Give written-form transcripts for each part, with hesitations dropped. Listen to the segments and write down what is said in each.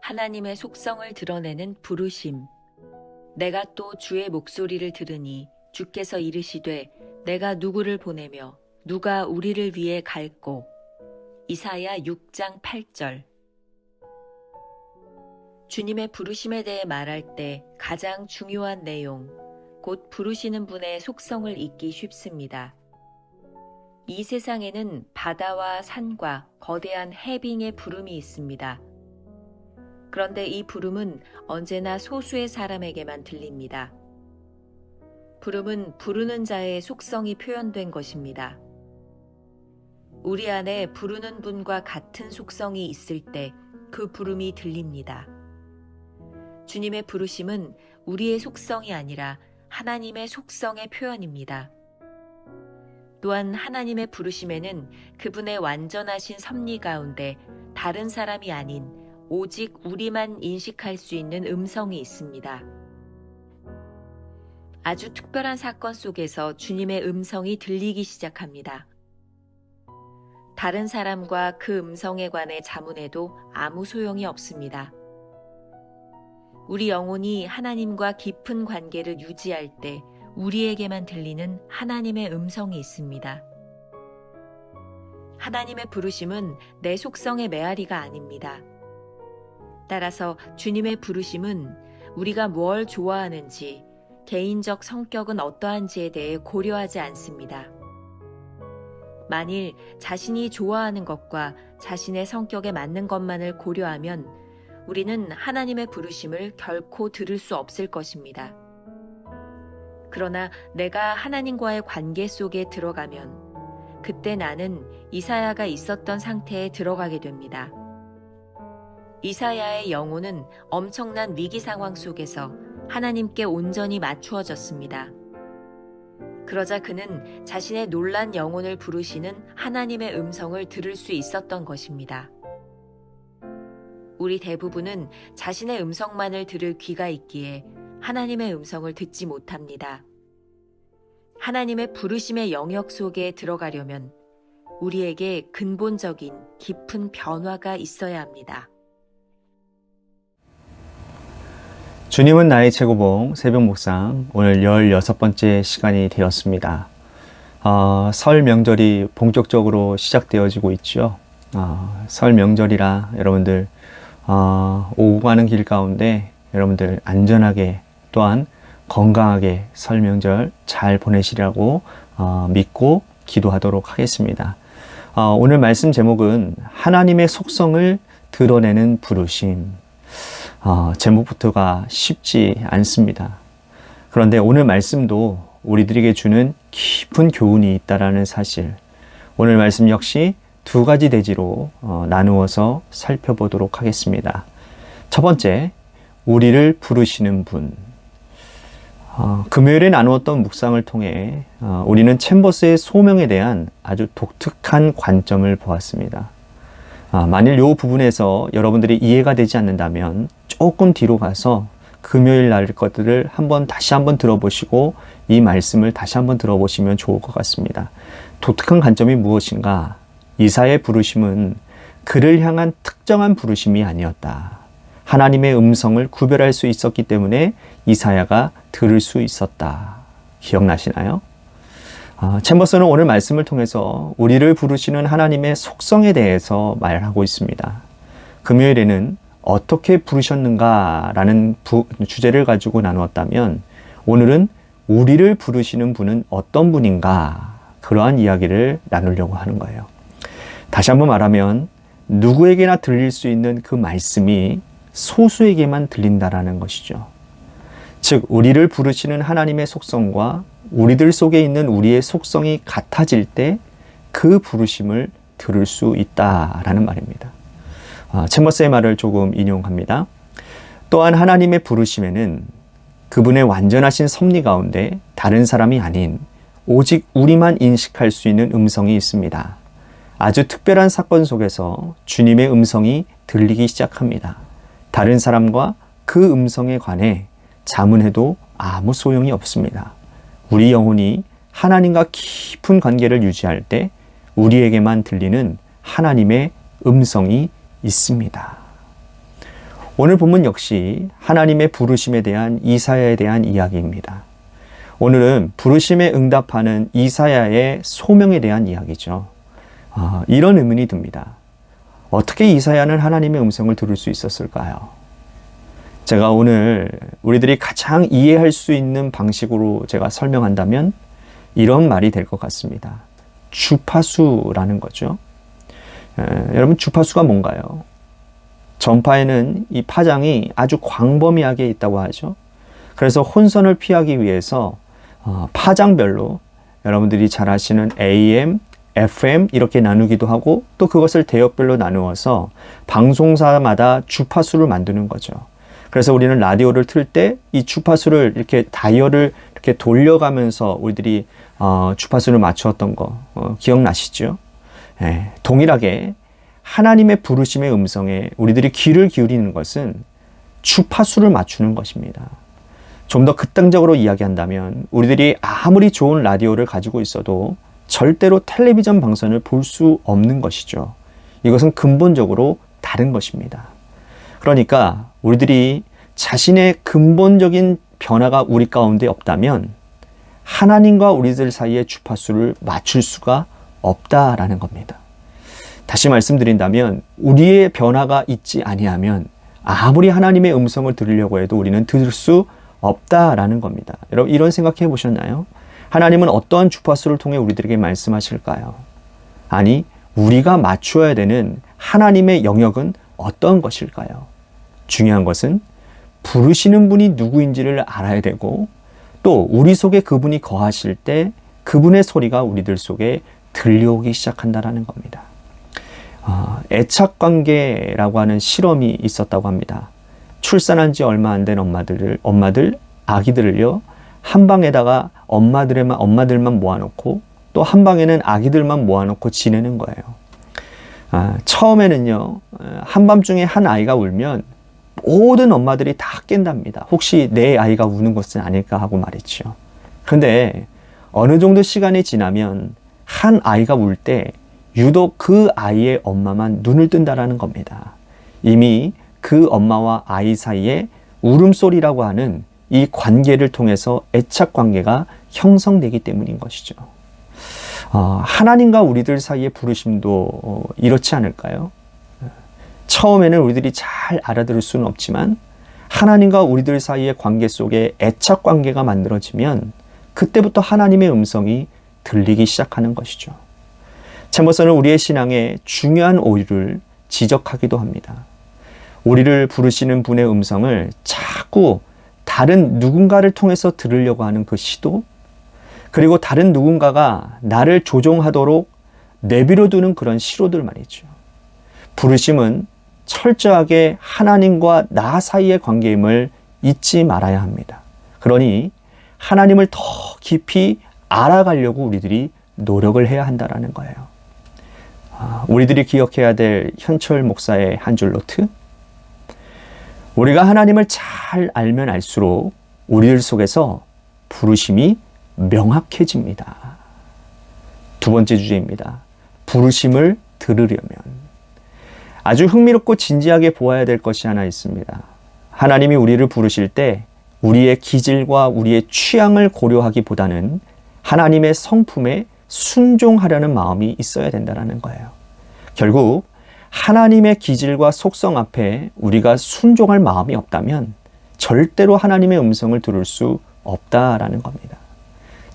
하나님의 속성을 드러내는 부르심. 내가 또 주의 목소리를 들으니 주께서 이르시되 내가 누구를 보내며 누가 우리를 위해 갈꼬. 이사야 6장 8절. 주님의 부르심에 대해 말할 때 가장 중요한 내용, 곧 부르시는 분의 속성을 잊기 쉽습니다. 이 세상에는 바다와 산과 거대한 해빙의 부름이 있습니다. 그런데 이 부름은 언제나 소수의 사람에게만 들립니다. 부름은 부르는 자의 속성이 표현된 것입니다. 우리 안에 부르는 분과 같은 속성이 있을 때 그 부름이 들립니다. 주님의 부르심은 우리의 속성이 아니라 하나님의 속성의 표현입니다. 또한 하나님의 부르심에는 그분의 완전하신 섭리 가운데 다른 사람이 아닌 오직 우리만 인식할 수 있는 음성이 있습니다. 아주 특별한 사건 속에서 주님의 음성이 들리기 시작합니다. 다른 사람과 그 음성에 관해 자문해도 아무 소용이 없습니다. 우리 영혼이 하나님과 깊은 관계를 유지할 때 우리에게만 들리는 하나님의 음성이 있습니다. 하나님의 부르심은 내 속성의 메아리가 아닙니다. 따라서 주님의 부르심은 우리가 뭘 좋아하는지, 개인적 성격은 어떠한지에 대해 고려하지 않습니다. 만일 자신이 좋아하는 것과 자신의 성격에 맞는 것만을 고려하면 우리는 하나님의 부르심을 결코 들을 수 없을 것입니다. 그러나 내가 하나님과의 관계 속에 들어가면 그때 나는 이사야가 있었던 상태에 들어가게 됩니다. 이사야의 영혼은 엄청난 위기 상황 속에서 하나님께 온전히 맞추어졌습니다. 그러자 그는 자신의 놀란 영혼을 부르시는 하나님의 음성을 들을 수 있었던 것입니다. 우리 대부분은 자신의 음성만을 들을 귀가 있기에 하나님의 음성을 듣지 못합니다. 하나님의 부르심의 영역 속에 들어가려면 우리에게 근본적인 깊은 변화가 있어야 합니다. 주님은 나의 최고봉 새벽 묵상 오늘 16번째 시간이 되었습니다. 설 명절이 본격적으로 시작되어지고 있죠. 설 명절이라 여러분들 오고 가는 길 가운데 여러분들 안전하게 또한 건강하게 설 명절 잘 보내시라고 믿고 기도하도록 하겠습니다. 오늘 말씀 제목은 하나님의 속성을 드러내는 부르심. 제목부터가 쉽지 않습니다. 그런데 오늘 말씀도 우리들에게 주는 깊은 교훈이 있다라는 사실, 오늘 말씀 역시 두 가지 대지로 나누어서 살펴보도록 하겠습니다. 첫 번째, 우리를 부르시는 분. 금요일에 나누었던 묵상을 통해 우리는 챔버스의 소명에 대한 아주 독특한 관점을 보았습니다. 만일 이 부분에서 여러분들이 이해가 되지 않는다면 조금 뒤로 가서 금요일 날 것들을 다시 한번 들어보시고 이 말씀을 다시 한번 들어보시면 좋을 것 같습니다. 독특한 관점이 무엇인가? 이사야의 부르심은 그를 향한 특정한 부르심이 아니었다. 하나님의 음성을 구별할 수 있었기 때문에 이사야가 들을 수 있었다. 기억나시나요? 챔버스는 오늘 말씀을 통해서 우리를 부르시는 하나님의 속성에 대해서 말하고 있습니다. 금요일에는 어떻게 부르셨는가라는 주제를 가지고 나누었다면 오늘은 우리를 부르시는 분은 어떤 분인가, 그러한 이야기를 나누려고 하는 거예요. 다시 한번 말하면 누구에게나 들릴 수 있는 그 말씀이 소수에게만 들린다라는 것이죠. 즉 우리를 부르시는 하나님의 속성과 우리들 속에 있는 우리의 속성이 같아질 때 그 부르심을 들을 수 있다라는 말입니다. 챔버스의 말을 조금 인용합니다. 또한 하나님의 부르심에는 그분의 완전하신 섭리 가운데 다른 사람이 아닌 오직 우리만 인식할 수 있는 음성이 있습니다. 아주 특별한 사건 속에서 주님의 음성이 들리기 시작합니다. 다른 사람과 그 음성에 관해 자문해도 아무 소용이 없습니다. 우리 영혼이 하나님과 깊은 관계를 유지할 때 우리에게만 들리는 하나님의 음성이 있습니다. 오늘 본문 역시 하나님의 부르심에 대한 이사야에 대한 이야기입니다. 오늘은 부르심에 응답하는 이사야의 소명에 대한 이야기죠. 이런 의문이 듭니다. 어떻게 이사야는 하나님의 음성을 들을 수 있었을까요? 제가 오늘 우리들이 가장 이해할 수 있는 방식으로 제가 설명한다면 이런 말이 될 것 같습니다. 주파수라는 거죠. 여러분, 주파수가 뭔가요? 전파에는 이 파장이 아주 광범위하게 있다고 하죠. 그래서 혼선을 피하기 위해서 파장별로 여러분들이 잘 아시는 AM, FM 이렇게 나누기도 하고 또 그것을 대역별로 나누어서 방송사마다 주파수를 만드는 거죠. 그래서 우리는 라디오를 틀 때 이 주파수를 이렇게 다이얼을 이렇게 돌려가면서 우리들이 주파수를 맞추었던 거 기억나시죠? 동일하게 하나님의 부르심의 음성에 우리들이 귀를 기울이는 것은 주파수를 맞추는 것입니다. 좀 더 극단적으로 이야기한다면 우리들이 아무리 좋은 라디오를 가지고 있어도 절대로 텔레비전 방송을 볼 수 없는 것이죠. 이것은 근본적으로 다른 것입니다. 그러니까 우리들이 자신의 근본적인 변화가 우리 가운데 없다면 하나님과 우리들 사이의 주파수를 맞출 수가 없다라는 겁니다. 다시 말씀드린다면 우리의 변화가 있지 아니하면 아무리 하나님의 음성을 들으려고 해도 우리는 들을 수 없다라는 겁니다. 여러분, 이런 생각해 보셨나요? 하나님은 어떠한 주파수를 통해 우리들에게 말씀하실까요? 아니, 우리가 맞추어야 되는 하나님의 영역은 어떤 것일까요? 중요한 것은 부르시는 분이 누구인지를 알아야 되고 또 우리 속에 그분이 거하실 때 그분의 소리가 우리들 속에 들려오기 시작한다는 겁니다. 애착관계라고 하는 실험이 있었다고 합니다. 출산한 지 얼마 안 된 엄마들, 아기들을요, 한 방에다가 엄마들만 모아놓고 또 한 방에는 아기들만 모아놓고 지내는 거예요. 처음에는요, 한밤중에 한 아이가 울면 모든 엄마들이 다 깬답니다. 혹시 내 아이가 우는 것은 아닐까 하고 말이죠. 그런데 어느 정도 시간이 지나면 한 아이가 울 때 유독 그 아이의 엄마만 눈을 뜬다라는 겁니다. 이미 그 엄마와 아이 사이에 울음소리라고 하는 이 관계를 통해서 애착 관계가 형성되기 때문인 것이죠. 하나님과 우리들 사이의 부르심도 이렇지 않을까요? 처음에는 우리들이 잘 알아들을 수는 없지만 하나님과 우리들 사이의 관계 속에 애착 관계가 만들어지면 그때부터 하나님의 음성이 들리기 시작하는 것이죠. 챔버스는 우리의 신앙에 중요한 오류를 지적하기도 합니다. 우리를 부르시는 분의 음성을 자꾸 다른 누군가를 통해서 들으려고 하는 그 시도, 그리고 다른 누군가가 나를 조종하도록 내버려 두는 그런 시도들 말이죠. 부르심은 철저하게 하나님과 나 사이의 관계임을 잊지 말아야 합니다. 그러니 하나님을 더 깊이 알아가려고 우리들이 노력을 해야 한다는 거예요. 우리들이 기억해야 될 현철 목사의 한 줄 노트. 우리가 하나님을 잘 알면 알수록 우리들 속에서 부르심이 명확해집니다. 두 번째 주제입니다. 부르심을 들으려면 아주 흥미롭고 진지하게 보아야 될 것이 하나 있습니다. 하나님이 우리를 부르실 때 우리의 기질과 우리의 취향을 고려하기보다는 하나님의 성품에 순종하려는 마음이 있어야 된다는 거예요. 결국 하나님의 기질과 속성 앞에 우리가 순종할 마음이 없다면 절대로 하나님의 음성을 들을 수 없다라는 겁니다.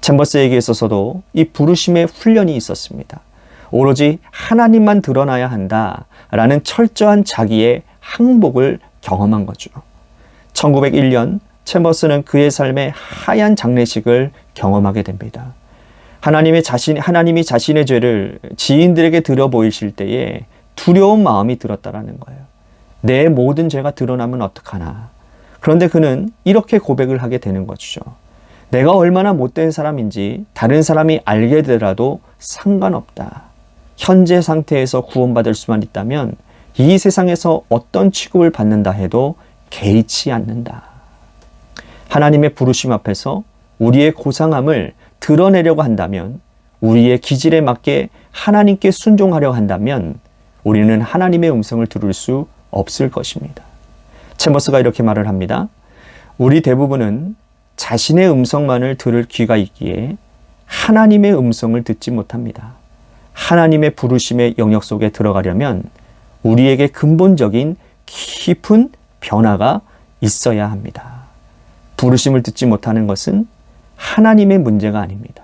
챔버스에게 있어서도 이 부르심의 훈련이 있었습니다. 오로지 하나님만 드러나야 한다라는 철저한 자기의 항복을 경험한 거죠. 1901년 챔버스는 그의 삶의 하얀 장례식을 경험하게 됩니다. 하나님이 자신의 죄를 지인들에게 들어 보이실 때에 두려운 마음이 들었다라는 거예요. 내 모든 죄가 드러나면 어떡하나. 그런데 그는 이렇게 고백을 하게 되는 것이죠. 내가 얼마나 못된 사람인지 다른 사람이 알게 되더라도 상관없다. 현재 상태에서 구원받을 수만 있다면 이 세상에서 어떤 취급을 받는다 해도 개의치 않는다. 하나님의 부르심 앞에서 우리의 고상함을 드러내려고 한다면, 우리의 기질에 맞게 하나님께 순종하려 한다면 우리는 하나님의 음성을 들을 수 없을 것입니다. 챔버스가 이렇게 말을 합니다. 우리 대부분은 자신의 음성만을 들을 귀가 있기에 하나님의 음성을 듣지 못합니다. 하나님의 부르심의 영역 속에 들어가려면 우리에게 근본적인 깊은 변화가 있어야 합니다. 부르심을 듣지 못하는 것은 하나님의 문제가 아닙니다.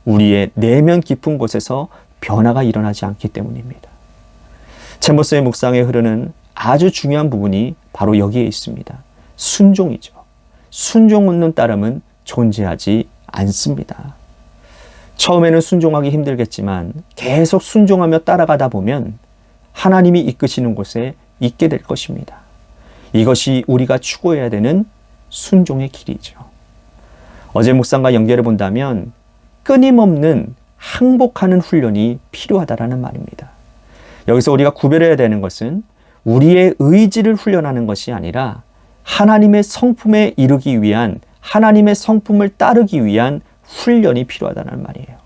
우리의 내면 깊은 곳에서 변화가 일어나지 않기 때문입니다. 챔버스의 묵상에 흐르는 아주 중요한 부분이 바로 여기에 있습니다. 순종이죠. 순종 없는 따름은 존재하지 않습니다. 처음에는 순종하기 힘들겠지만 계속 순종하며 따라가다 보면 하나님이 이끄시는 곳에 있게 될 것입니다. 이것이 우리가 추구해야 되는 순종의 길이죠. 어제 묵상과 연결해 본다면 끊임없는 항복하는 훈련이 필요하다라는 말입니다. 여기서 우리가 구별해야 되는 것은 우리의 의지를 훈련하는 것이 아니라 하나님의 성품에 이르기 위한, 하나님의 성품을 따르기 위한 훈련이 필요하다는 말이에요.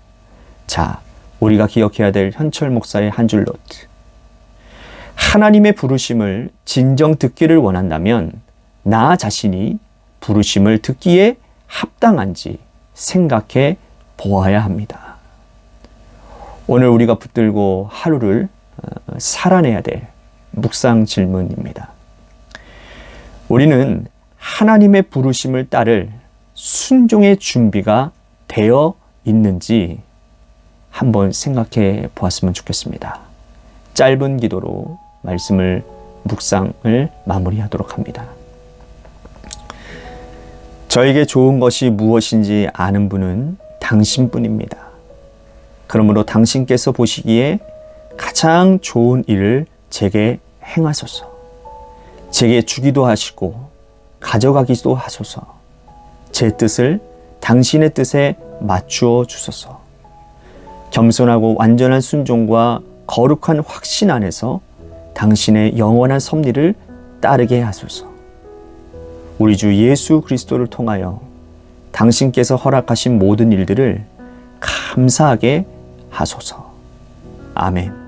자, 우리가 기억해야 될 현철 목사의 한 줄 노트. 하나님의 부르심을 진정 듣기를 원한다면 나 자신이 부르심을 듣기에 합당한지 생각해 보아야 합니다. 오늘 우리가 붙들고 하루를 살아내야 될 묵상 질문입니다. 우리는 하나님의 부르심을 따를 순종의 준비가 되어 있는지 한번 생각해 보았으면 좋겠습니다. 짧은 기도로 말씀을 묵상을 마무리하도록 합니다. 저에게 좋은 것이 무엇인지 아는 분은 당신뿐입니다. 그러므로 당신께서 보시기에 가장 좋은 일을 제게 행하소서. 제게 주기도 하시고 가져가기도 하소서. 제 뜻을 당신의 뜻에 맞추어 주소서. 겸손하고 완전한 순종과 거룩한 확신 안에서 당신의 영원한 섭리를 따르게 하소서. 우리 주 예수 그리스도를 통하여 당신께서 허락하신 모든 일들을 감사하게 하소서. 아멘.